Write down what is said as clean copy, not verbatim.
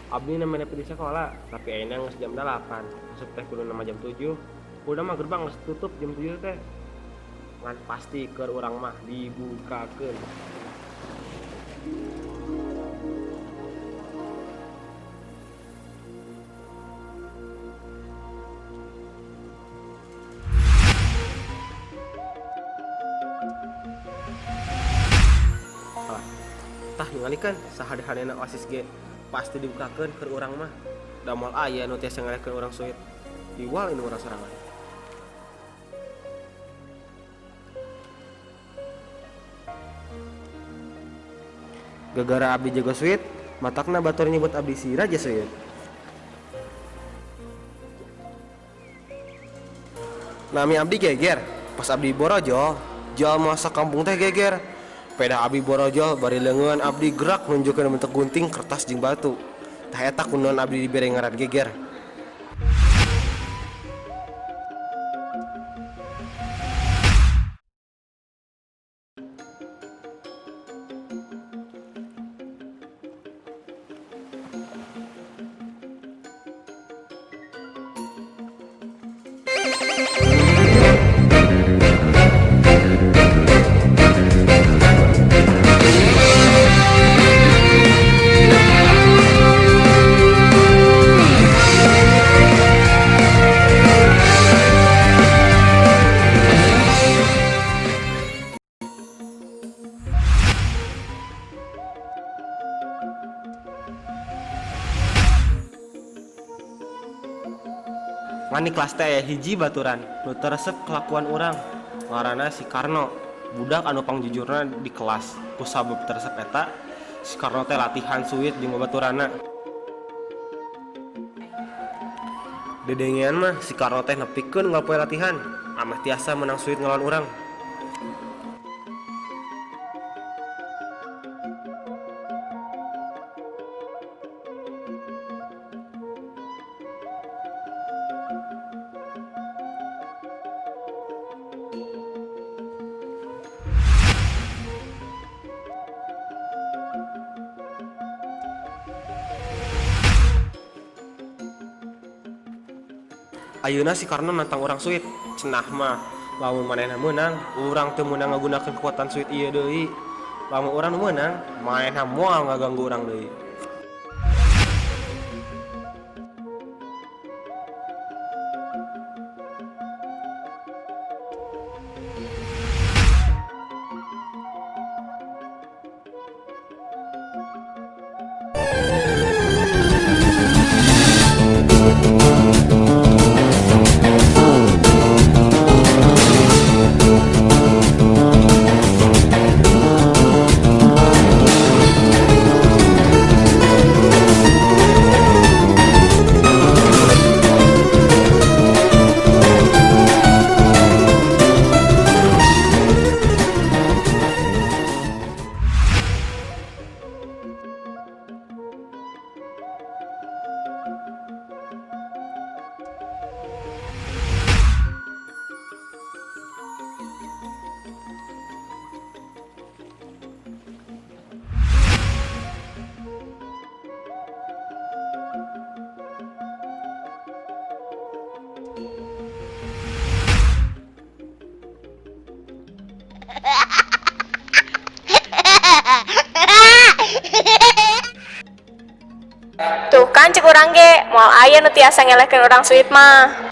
Abdi namanya nepi di sekolah, tapi ayeuna geus jam 8. Masuk teh kudu nama jam 7. Udah mah gerbang geus tutup jam 7 teh. Ngan pasti keur urang mah dibukakeun. Tah ningalikeun sahade-hadena osis ge pasti dibukakeun keur urang mah. Da moal aya nu tiasa ngelehkeun urang suit. Iwal ini urang sorangan. Gara-gara abdi jago suit, matakna batur nyebut abdi si raja suit. Nami abdi geger, pas abdi borojol, jal masa kampung teh geger. Peda abdi borojol bari leungeun abdi gerak nunjukkeun bentuk gunting, kertas jeung batu. Tah eta kunaon abdi dibere ngaran geger. Ngani kelas teh aya hiji baturan nu teresep kelakuan urang. Ngaranna si Karno, budak anu pangjujurna di kelas. Kusabab teresep eta, si Karno teh latihan suit jeung babaturanna. Dedengean mah si Karno teh nepikeun nggal poe latihan, ameh tiasa menang suit ngelawan urang. Ayeuna si Karno nantang urang suit, cenah mah lamun manehna meunang, urang teu meunang ngagunakeun kekuatan suit ieu deui. Lamun urang nu meunang, manehna moal ngaganggu urang deui. Tuh kan cek urang ge, moal aya nu tiasa ngelehkeun urang suit mah.